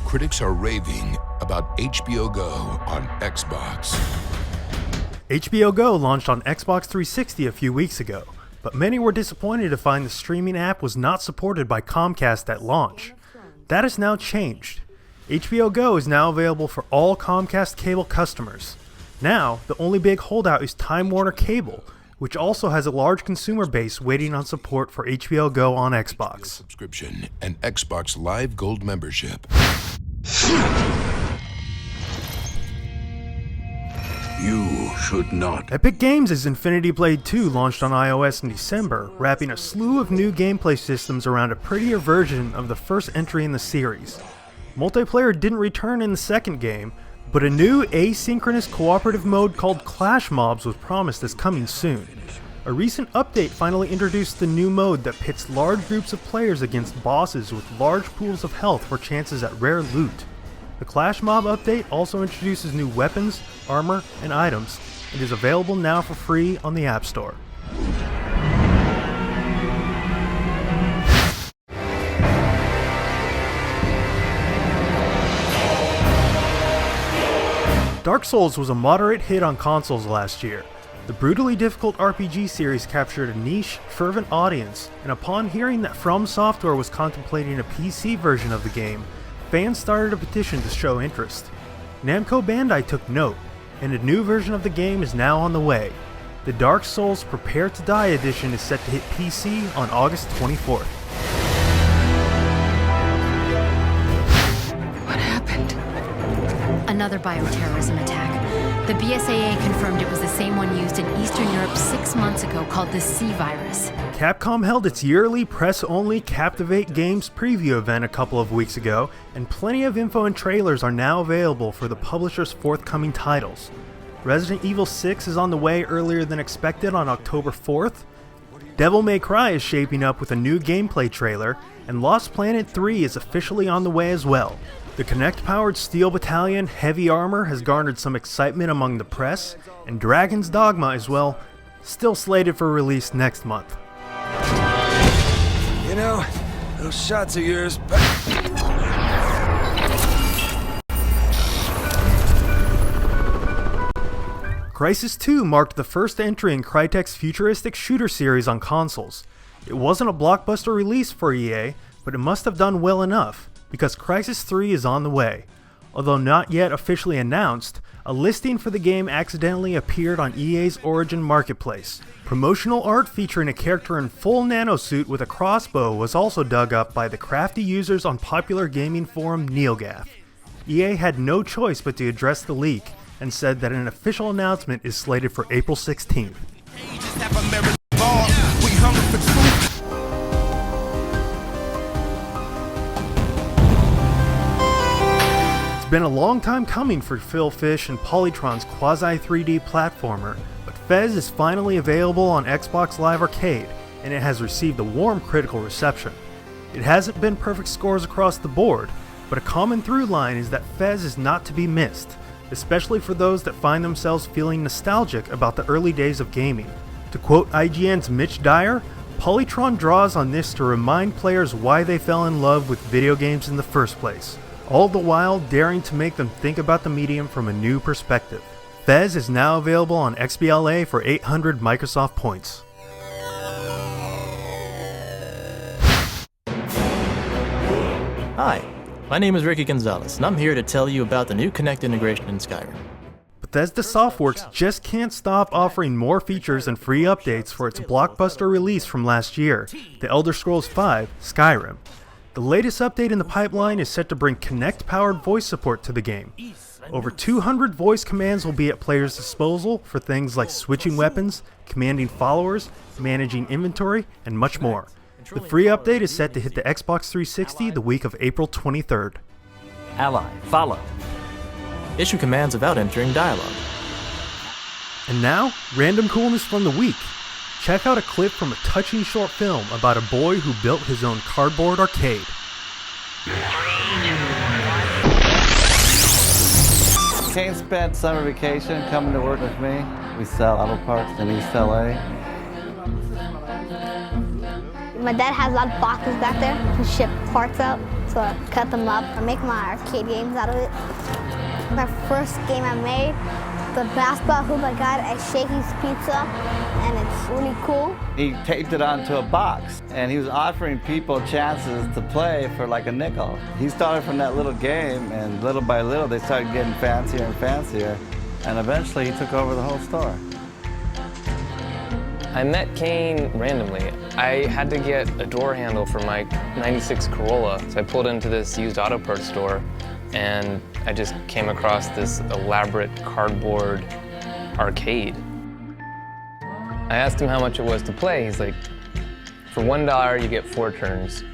critics are raving about HBO Go on Xbox. HBO Go launched on Xbox 360 a few weeks ago, but many were disappointed to find the streaming app was not supported by Comcast at launch. That has now changed. HBO Go is now available for all Comcast cable customers. Now, the only big holdout is Time Warner Cable, which also has a large consumer base waiting on support for HBO Go on Xbox. Subscription and Xbox Live Gold membership. You should not. Epic Games' Infinity Blade 2 launched on iOS in December, wrapping a slew of new gameplay systems around a prettier version of the first entry in the series. Multiplayer didn't return in the second game, but a new asynchronous cooperative mode called Clash Mobs was promised as coming soon. A recent update finally introduced the new mode that pits large groups of players against bosses with large pools of health for chances at rare loot. The Clash Mob update also introduces new weapons, armor, and items, and is available now for free on the App Store. Dark Souls was a moderate hit on consoles last year. The brutally difficult RPG series captured a niche, fervent audience, and upon hearing that From Software was contemplating a PC version of the game, fans started a petition to show interest. Namco Bandai took note, and a new version of the game is now on the way. The Dark Souls Prepare to Die edition is set to hit PC on August 24th. What happened? Another bioterrorism attack. The BSAA confirmed it was the same one used in Eastern Europe 6 months ago, called the C virus. Capcom held its yearly press-only Captivate Games preview event a couple of weeks ago, and plenty of info and trailers are now available for the publisher's forthcoming titles. Resident Evil 6 is on the way earlier than expected on October 4th. Devil May Cry is shaping up with a new gameplay trailer, and Lost Planet 3 is officially on the way as well. The Kinect-powered Steel Battalion Heavy Armor has garnered some excitement among the press, and Dragon's Dogma is, well, still slated for release next month. You know, those shots of yours... Crysis 2 marked the first entry in Crytek's futuristic shooter series on consoles. It wasn't a blockbuster release for EA, but it must have done well enough, because Crysis 3 is on the way. Although not yet officially announced, a listing for the game accidentally appeared on EA's Origin Marketplace. Promotional art featuring a character in full nanosuit with a crossbow was also dug up by the crafty users on popular gaming forum NeoGAF. EA had no choice but to address the leak, and said that an official announcement is slated for April 16th. It's been a long time coming for Phil Fish and Polytron's quasi-3D platformer, but Fez is finally available on Xbox Live Arcade, and it has received a warm critical reception. It hasn't been perfect scores across the board, but a common through line is that Fez is not to be missed, especially for those that find themselves feeling nostalgic about the early days of gaming. To quote IGN's Mitch Dyer, Polytron draws on this to remind players why they fell in love with video games in the first place, all the while daring to make them think about the medium from a new perspective. Fez is now available on XBLA for 800 Microsoft points. Hi, my name is Ricky Gonzalez, and I'm here to tell you about the new Kinect integration in Skyrim. Bethesda Softworks just can't stop offering more features and free updates for its blockbuster release from last year, The Elder Scrolls V: Skyrim. The latest update in the pipeline is set to bring Kinect-powered voice support to the game. Over 200 voice commands will be at players' disposal for things like switching weapons, commanding followers, managing inventory, and much more. The free update is set to hit the Xbox 360 the week of April 23rd. Ally, follow. Issue commands without entering dialogue. And now, random coolness from the week. Check out a clip from a touching short film about a boy who built his own cardboard arcade. Kane spent summer vacation coming to work with me. We sell auto parts in East LA. My dad has a lot of boxes back there to ship parts out. So I cut them up and make my arcade games out of it. My first game I made, the basketball hoop I got at Shakey's Pizza, and it's really cool. He taped it onto a box, and he was offering people chances to play for like a nickel. He started from that little game, and little by little they started getting fancier and fancier, and eventually he took over the whole store. I met Kane randomly. I had to get a door handle for my 96 Corolla, so I pulled into this used auto parts store, and I just came across this elaborate cardboard arcade. I asked him how much it was to play. He's like, for $1 you get 4 turns,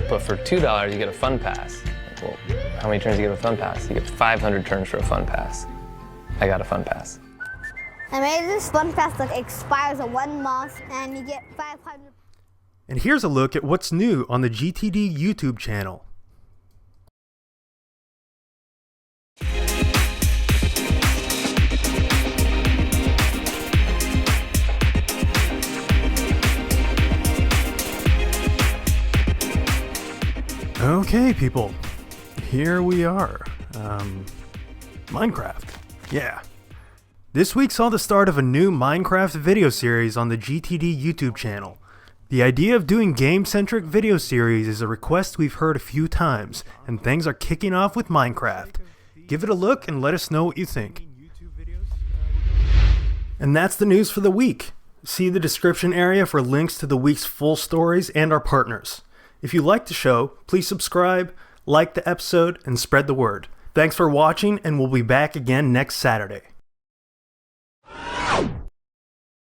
but for $2 you get a fun pass. Like, well, how many turns do you get a fun pass? You get 500 turns for a fun pass. I got a fun pass. I made this fun pass that expires in 1 month, and you get 500. And here's a look at what's new on the GTD YouTube channel. Okay, people, here we are. Minecraft. Yeah. This week saw the start of a new Minecraft video series on the GTD YouTube channel. The idea of doing game-centric video series is a request we've heard a few times, and things are kicking off with Minecraft. Give it a look and let us know what you think. And that's the news for the week. See the description area for links to the week's full stories and our partners. If you like the show, please subscribe, like the episode, and spread the word. Thanks for watching, and we'll be back again next Saturday.